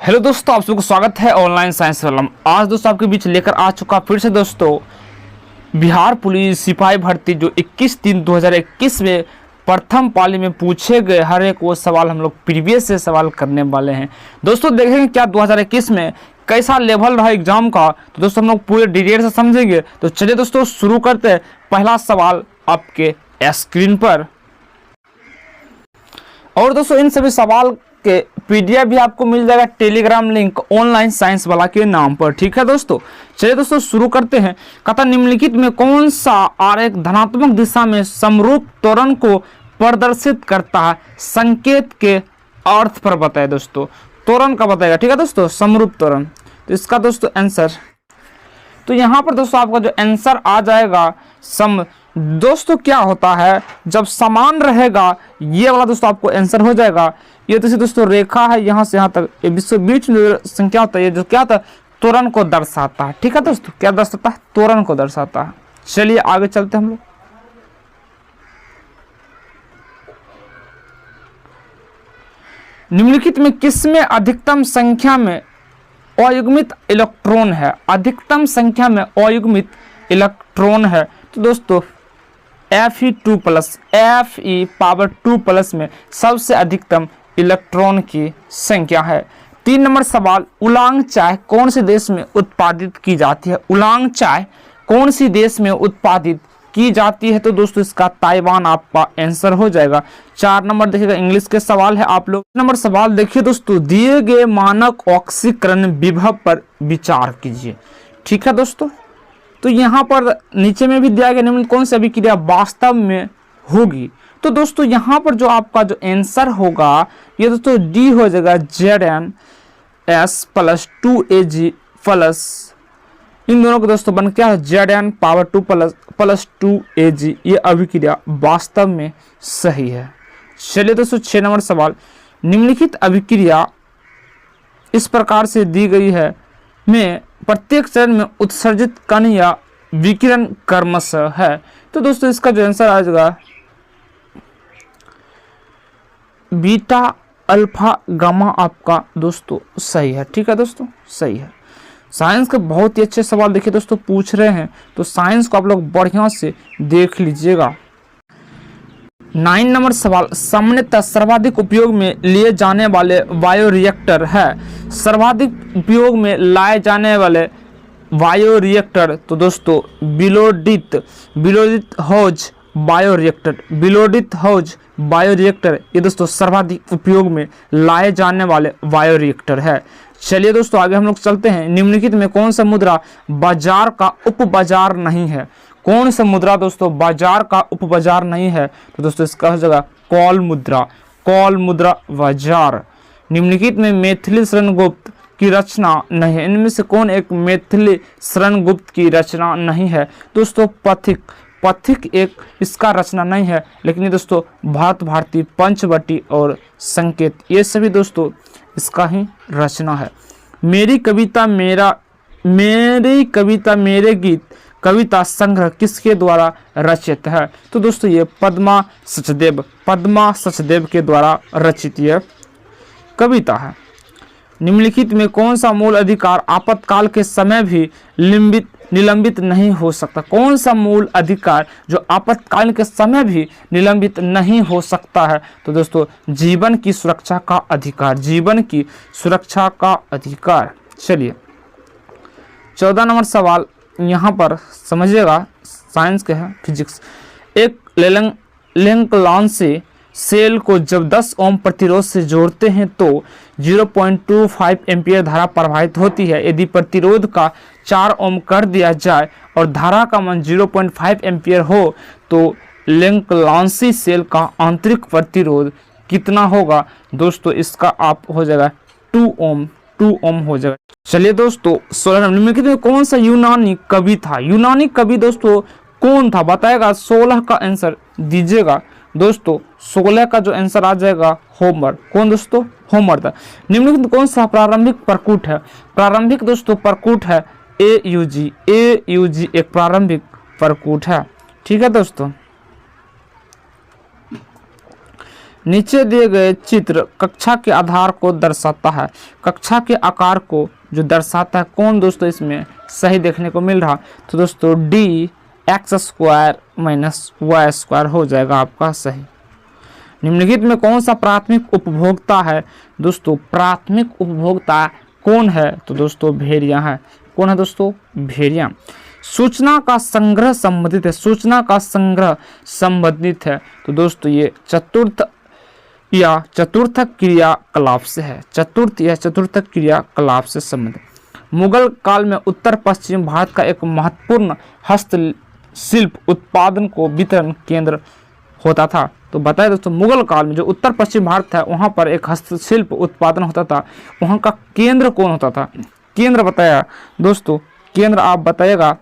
Hello दोस्तों, आप सबको स्वागत है ऑनलाइन साइंस वाला। आज दोस्तों आपके बीच लेकर आ चुका फिर से दोस्तों बिहार पुलिस सिपाही भर्ती जो 21/3/2021 में प्रथम पाली में पूछे गए हर एक वो सवाल हम लोग प्रीवियस से सवाल करने वाले हैं। दोस्तों देखेंगे क्या 2021 में कैसा लेवल रहा एग्जाम का, तो दोस्तों हम लोग पूरे डिटेल से समझेंगे। तो चलिए दोस्तों शुरू करते हैं। पहला सवाल आपके स्क्रीन पर, और दोस्तों इन सभी सवाल के पीडीएफ भी आपको मिल जाएगा टेलीग्राम लिंक ऑनलाइन साइंस वाला के नाम पर। ठीक है दोस्तों, चलिए दोस्तों शुरू करते हैं। कथा निम्नलिखित में कौन सा आरेख धनात्मक दिशा में समरूप त्वरण को प्रदर्शित करता है? संकेत के अर्थ पर बताए दोस्तों, त्वरण का बताएगा। ठीक है दोस्तों, समरूप त्वरण। तो इसका दोस्तों आंसर, तो यहाँ पर दोस्तों आपका जो आंसर आ जाएगा दोस्तों क्या होता है जब समान रहेगा, ये वाला दोस्तों आपको आंसर हो जाएगा। ये दोस्तों रेखा है यहाँ से यहाँ तक, ये बीच में संख्या होता है, ये जो क्या होता है त्वरण को दर्शाता है। ठीक है दोस्तों, क्या दर्शाता है? त्वरण को दर्शाता है। चलिए आगे चलते हैं हम लोग। निम्नलिखित में किसमें अधिकतम संख्या में अयुग्मित इलेक्ट्रॉन है? अधिकतम संख्या में अयुग्मित इलेक्ट्रॉन है तो दोस्तों Fe2+ में सबसे अधिकतम इलेक्ट्रॉन की संख्या है। 3 नंबर सवाल, उलांग चाय कौन से देश में उत्पादित की जाती है? उलांग चाय कौन सी देश में उत्पादित की जाती है? तो दोस्तों इसका ताइवान आपका आंसर हो जाएगा। 4 नंबर देखिएगा, इंग्लिश के सवाल है आप लोग। नंबर सवाल देखिए दोस्तों, दिए गए मानक ऑक्सीकरण विभव पर विचार कीजिए। ठीक है दोस्तों, तो यहाँ पर नीचे में भी दिया गया निम्न कौन सी अभिक्रिया वास्तव में होगी? तो दोस्तों यहाँ पर जो आपका जो आंसर होगा ये दोस्तों डी हो जाएगा, Zn(S+2Ag+) इन दोनों को दोस्तों बन क्या है Zn⁻2+2Ag। ये अभिक्रिया वास्तव में सही है। चलिए दोस्तों 6 नंबर सवाल, निम्नलिखित अभिक्रिया इस प्रकार से दी गई है में प्रत्येक चरण में उत्सर्जित कण या विकिरण क्रमशः है। तो दोस्तों इसका जो आंसर आ जाएगा बीटा अल्फा गामा आपका दोस्तों सही है। ठीक है दोस्तों, सही है। साइंस के बहुत ही अच्छे सवाल देखिए दोस्तों पूछ रहे हैं, तो साइंस को आप लोग बढ़िया से देख लीजिएगा। 9 नंबर सवाल, सामान्यतः सर्वाधिक उपयोग में लिए जाने वाले बायोरिएक्टर है। सर्वाधिक उपयोग में लाए जाने वाले बायोरिएक्टर तो दोस्तों बिलोडित हौज बायोरिएक्टर ये दोस्तों सर्वाधिक उपयोग में लाए जाने वाले बायोरिएक्टर है। चलिए दोस्तों आगे हम लोग चलते हैं। निम्नलिखित में कौन सा मुद्रा बाजार का उपबाजार नहीं है? कौन सा मुद्रा दोस्तों बाजार का उपबाजार नहीं है? तो दोस्तों इसका हो जाएगा कॉल मुद्रा बाजार। निम्नलिखित में मैथिली शरण गुप्त की रचना नहीं है। इनमें से कौन एक मैथिली शरण गुप्त की रचना नहीं है? दोस्तों पथिक एक इसका रचना नहीं है, लेकिन ये दोस्तों भारत भारती, पंचवटी और संकेत ये सभी दोस्तों इसका ही रचना है। मेरी कविता मेरे गीत कविता संग्रह किसके द्वारा रचित है? तो दोस्तों ये पद्मा सचदेव के द्वारा रचित यह कविता है। निम्नलिखित में कौन सा मूल अधिकार आपातकाल के समय भी निलंबित नहीं हो सकता? कौन सा मूल अधिकार जो आपातकाल के समय भी निलंबित नहीं हो सकता है? तो दोस्तों जीवन की सुरक्षा का अधिकार। चलिए 14 नंबर सवाल यहाँ पर समझिएगा, साइंस के है फिजिक्स। एक लेंकलांसी सेल को जब 10 ओम प्रतिरोध से जोड़ते हैं तो 0.25 एम्पियर धारा प्रवाहित होती है। यदि प्रतिरोध का 4 ओम कर दिया जाए और धारा का मान 0.5 एम्पियर हो तो लेंकलांसी सेल का आंतरिक प्रतिरोध कितना होगा? दोस्तों इसका आप हो जाएगा 2 ओम हो जाएगा। चलिए दोस्तों 16 निम्नलिखित में कौन सा यूनानी कवि था? यूनानी कवि दोस्तों कौन था बताएगा? 16 का आंसर दीजिएगा दोस्तों। 16 का जो आंसर आ जाएगा होमर। कौन दोस्तों? होमर था। निम्नलिखित कौन सा प्रारंभिक प्रकूट है? प्रारंभिक दोस्तों प्रकूट है AUG एक प्रारंभिक प्रकूट है। ठीक है दोस्तों। नीचे दिए गए चित्र कक्षा के आधार को दर्शाता है, कक्षा के आकार को जो दर्शाता है कौन दोस्तों इसमें सही देखने को मिल रहा, तो दोस्तों डी x² माइनस y² हो जाएगा आपका सही। निम्नलिखित में कौन सा प्राथमिक उपभोक्ता है, दोस्तों प्राथमिक उपभोक्ता कौन है, तो दोस्तों भेड़िया है। कौन है दोस्तों, भेड़िया। सूचना का संग्रह संबंधित है, सूचना का संग्रह संबंधित है, तो दोस्तों ये चतुर्थ क्रियाकलाप से है, चतुर्थ क्रियाकलाप से संबंधित। मुगल काल में उत्तर पश्चिम भारत का एक महत्वपूर्ण हस्तशिल्प उत्पादन को वितरण केंद्र होता था। तो बताए दोस्तों मुगल काल में जो उत्तर पश्चिम भारत था वहाँ पर एक हस्तशिल्प उत्पादन होता था, वहाँ का केंद्र कौन होता था, केंद्र बताया दोस्तों, केंद्र आप बताइएगा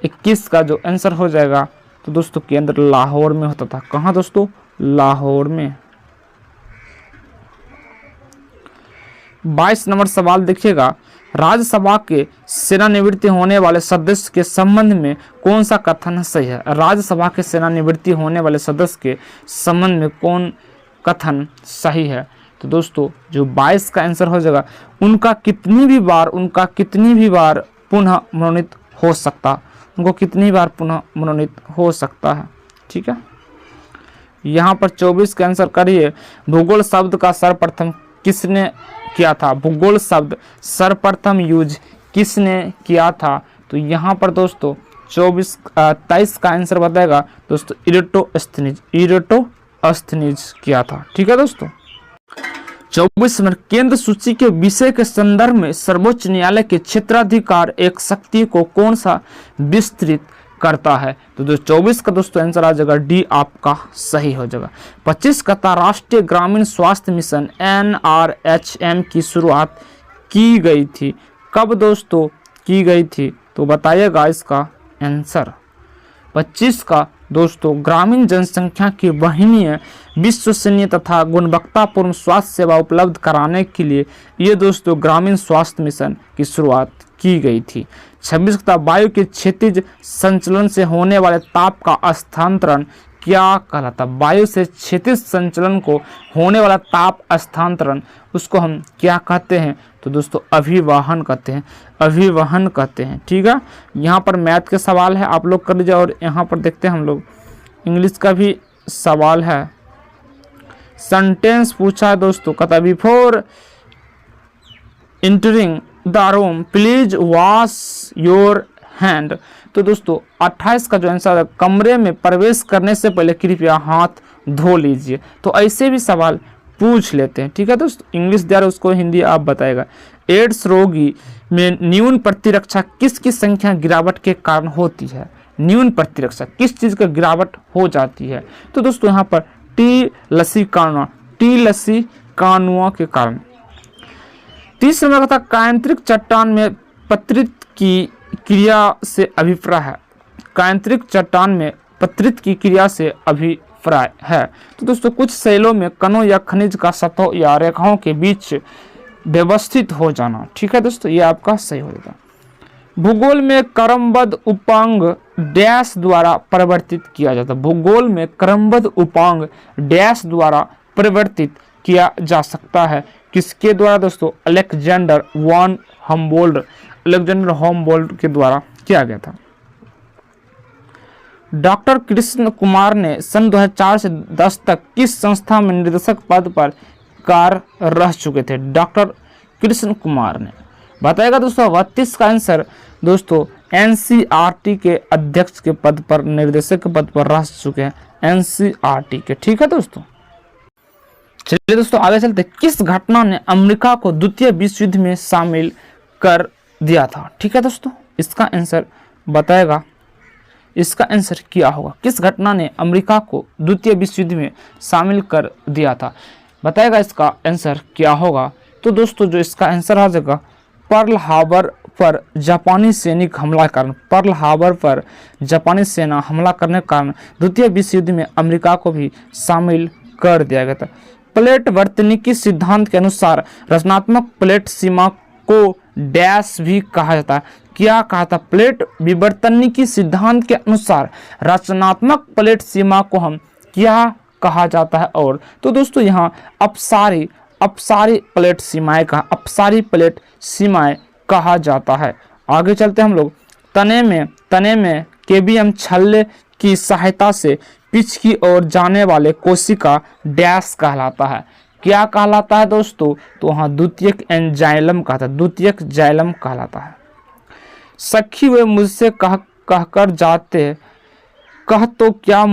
21 का जो आंसर हो जाएगा, तो दोस्तों केंद्र लाहौर में होता था। कहाँ दोस्तों, लाहौर में। 22 नंबर सवाल देखिएगा, राज्यसभा के सेवानिवृत्ति होने वाले सदस्य के संबंध में कौन सा कथन सही है। राज्यसभा के सेवानिवृत्ति होने वाले सदस्य के संबंध में कौन कथन सही है, तो दोस्तों जो 22 का आंसर हो जाएगा, उनका कितनी भी बार पुनः मनोनीत हो सकता, उनको कितनी बार पुनः मनोनीत हो सकता है। ठीक है, यहाँ पर 24 का आंसर करिए। भूगोल शब्द का सर्वप्रथम किसने किया था, भूगोल शब्द सर्वप्रथम यूज किसने किया था, तो यहाँ पर दोस्तों 23 का आंसर बताएगा दोस्तों इरेटोस्थनीज किया था। ठीक है दोस्तों। 24 में केंद्र सूची के विषय के संदर्भ में सर्वोच्च न्यायालय के क्षेत्राधिकार एक शक्ति को कौन सा विस्तृत करता है, तो 24 का दोस्तों आंसर आ जाएगा डी आपका सही हो जाएगा। 25 का राष्ट्रीय ग्रामीण स्वास्थ्य मिशन NRHM की शुरुआत की गई थी, कब दोस्तों की गई थी, तो बताइएगा इसका आंसर। 25 का दोस्तों ग्रामीण जनसंख्या की वहनीय विश्वसनीय तथा गुणवत्तापूर्ण स्वास्थ्य सेवा उपलब्ध कराने के लिए ये दोस्तों ग्रामीण स्वास्थ्य मिशन की शुरुआत की गई थी। 26 का वायु के क्षैतिज संचलन से होने वाले ताप का स्थानांतरण क्या कहलाता, वायु से क्षैतिज संचलन को होने वाला ताप स्थानांतरण उसको हम क्या कहते हैं, तो दोस्तों अभिवहन कहते हैं, अभिवहन कहते हैं। ठीक है, यहाँ पर मैथ के सवाल है, आप लोग कर लीजिए। और यहाँ पर देखते हैं हम लोग इंग्लिश का भी सवाल है, सेंटेंस पूछा है दोस्तों, कहता before entering the room please wash your hand, तो दोस्तों 28 का जो आंसर है, कमरे में प्रवेश करने से पहले कृपया हाथ धो लीजिए। तो ऐसे भी सवाल पूछ लेते हैं। ठीक है दोस्तों, इंग्लिश दे रहा है उसको हिंदी आप बताएगा। एड्स रोगी में न्यून प्रतिरक्षा किसकी संख्या गिरावट के कारण होती है, न्यून प्रतिरक्षा किस चीज़ का गिरावट हो जाती है, तो दोस्तों यहाँ पर टी लसी कानुआ के कारण। 30 नंबर का था कायांत्रिक चट्टान में पत्रित की क्रिया से अभिप्राय है, कायांत्रिक चट्टान में पत्रित की क्रिया से अभिप्राय है, तो दोस्तों कुछ शैलों में कणों या खनिज का सतहों या रेखाओं के बीच व्यवस्थित हो जाना। ठीक है दोस्तों, ये आपका सही होगा। भूगोल में क्रमबद्ध उपांग डैश द्वारा परिवर्तित किया जाता है, भूगोल में क्रमबद्ध उपांग डैश द्वारा परिवर्तित किया जा सकता है, किसके द्वारा दोस्तों, अलेक्जेंडर होमबोल्ट के द्वारा किया गया था। डॉक्टर कृष्ण कुमार ने सन 2004 से 10 तक किस संस्था में निर्देशक पद पर कार्य रह चुके थे, डॉक्टर कृष्ण कुमार ने, बताएगा दोस्तों। 32 का आंसर दोस्तों NCERT के अध्यक्ष के पद पर, निर्देशक के पद पर रह चुके हैं NCERT के। ठीक है दोस्तों, चलिए दोस्तों आगे चलते। किस घटना ने अमेरिका को द्वितीय विश्व युद्ध में शामिल कर दिया था, ठीक है दोस्तों, इसका आंसर बताएगा, इसका आंसर क्या होगा, किस घटना ने अमेरिका को द्वितीय विश्व युद्ध में शामिल कर दिया था, बताएगा इसका आंसर क्या होगा। तो दोस्तों जो इसका आंसर आ जाएगा पर्ल हार्बर पर जापानी सैनिक हमला के कारण, पर्ल हार्बर पर जापानी सेना हमला करने के कारण द्वितीय विश्व युद्ध में अमेरिका को भी शामिल कर दिया गया था। प्लेट वर्तनिकी सिद्धांत के अनुसार रचनात्मक प्लेट सीमा को डैश भी कहा जाता है, क्या कहा था, प्लेट विवर्तनिकी सिद्धांत के अनुसार रचनात्मक प्लेट सीमा को हम क्या कहा जाता है? और तो दोस्तों यहाँ अपसारी प्लेट सीमाएं कहा जाता है। आगे चलते हम लोग। तने में केबियम छल्ले की सहायता से पिच की ओर जाने वाले कोशिका डैश कहलाता है। क्या कहलाता है दोस्तों? तो वहाँ द्वितीयक एंजाइलम कहलाता है। सखी वे मुझसे कहकर जाते, कह तो क्या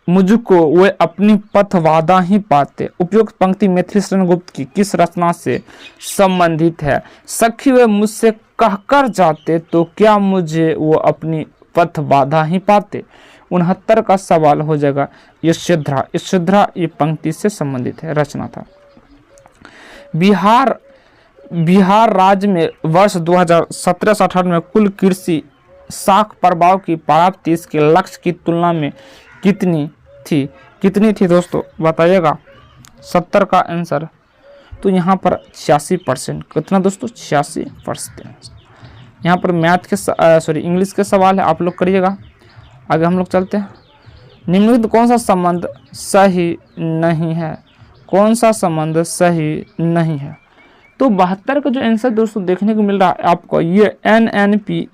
मुझको वे अपनी पथवादा ही पाते। उपयुक्त पंक्ति मैथिली शरण गुप्त की किस रचना से संबंधित है? सखी वे मुझसे कहकर जाते तो क्या मुझे वो अपनी पथवादा ही पाते। 69 का सवाल हो जाएगा यशोधरा ये पंक्ति से संबंधित है, रचना था। बिहार राज्य में वर्ष 2017-18 में कुल कृषि साख प्रभाव की प्राप्ति इसके लक्ष्य की तुलना में कितनी थी दोस्तों, बताइएगा। 70 का आंसर तो यहाँ पर 86%। कितना दोस्तों? 86%। यहाँ पर मैथ के इंग्लिश के सवाल है, आप लोग करिएगा। आगे हम लोग चलते हैं। निम्नलिखित कौन सा संबंध सही नहीं है? तो 72 का जो आंसर दोस्तों देखने को मिल रहा है आपको, ये NNP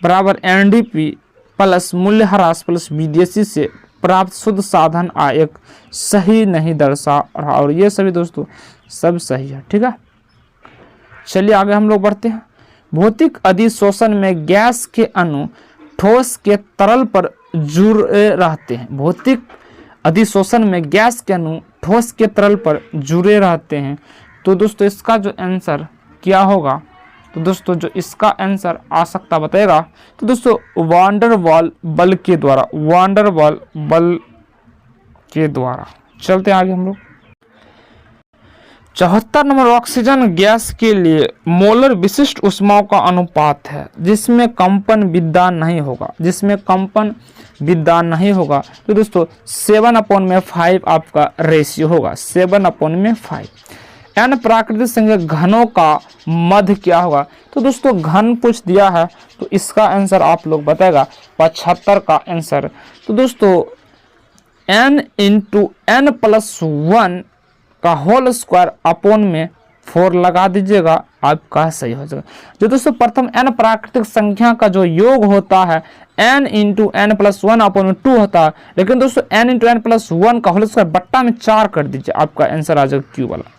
बराबर NDP प्लस मूल्यह्रास प्लस विदेशी से प्राप्त शुद्ध साधन आय एक सही नहीं दर्शा रहा। और ये सभी दोस्तों सब सही है, ठीक है। चलिए आगे हम लोग बढ़ते हैं। भौतिक अधिशोषण में गैस के अणु ठोस के तरल पर जुड़े रहते हैं। भौतिक अधिशोषण में गैस के अणु ठोस के तरल पर जुड़े रहते हैं। तो दोस्तों इसका जो आंसर क्या होगा? तो दोस्तों जो इसका आंसर आ सकता बताएगा, तो दोस्तों वांडरवाल बल के द्वारा। चलते हैं आगे हम लोग। 74 नंबर ऑक्सीजन गैस के लिए मोलर विशिष्ट ऊष्माओं का अनुपात है जिसमें कंपन विद्यमान नहीं होगा। तो दोस्तों 7/5 आपका रेशियो होगा, 7/5। n प्राकृतिक संख्या घनों का मध्य क्या होगा? तो दोस्तों घन पूछ दिया है, तो इसका आंसर आप लोग बताएगा 75 का आंसर। तो दोस्तों n × n+1 का होल स्क्वायर अपॉन में 4 लगा दीजिएगा, आपका सही हो जाएगा। जो दोस्तों प्रथम n प्राकृतिक संख्या का जो योग होता है n × n+1 अपॉन में 2 होता है, लेकिन दोस्तों n × n+1 का होल स्क्वायर बट्टा में 4 कर दीजिए, आपका आंसर आ जाएगा Q वाला।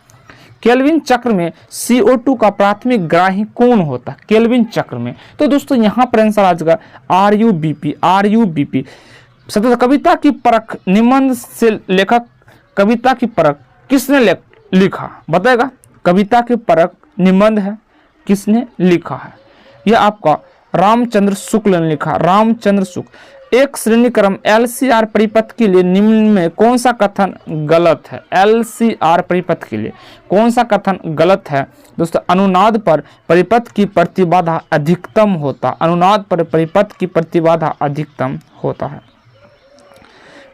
केल्विन चक्र में CO2 का प्राथमिक ग्राही कौन होता है? केल्विन चक्र में तो दोस्तों यहाँ पर आंसर आ जाएगा RUBP। कविता की परख निबंध से लेखक कविता की परख किसने लिखा बताएगा? कविता की परख निबंध है, किसने लिखा है? यह आपका रामचंद्र शुक्ल ने लिखा, रामचंद्र शुक्ल। एक श्रेणी क्रम LCR परिपथ के लिए निम्न में कौन सा कथन गलत है? LCR परिपथ के लिए कौन सा कथन गलत है? दोस्तों अनुनाद पर परिपथ की प्रतिबाधा अधिकतम होता है।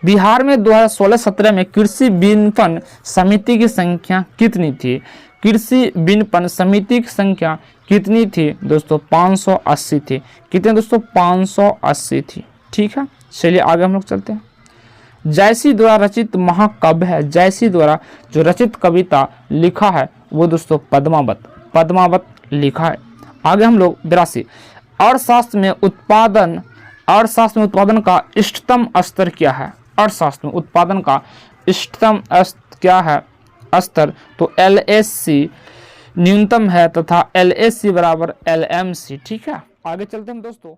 बिहार में 2016-17 में कृषि विपणन समिति की संख्या कितनी थी? कृषि विपणन समिति की संख्या कितनी थी दोस्तों? 580 थी। कितने दोस्तों? 580 थी, ठीक है। चलिए आगे हम लोग चलते हैं। जयसी द्वारा रचित महाकाव्य है, जयसी द्वारा जो रचित कविता लिखा है वो दोस्तों पद्मावत लिखा है। आगे हम लोग 82 अर्थशास्त्र में उत्पादन का इष्टतम स्तर क्या है? अर्थशास्त्र में उत्पादन का इष्टतम स्तर क्या है? स्तर तो LAC न्यूनतम है तथा LAC बराबर LMC, ठीक है। आगे चलते हैं दोस्तों।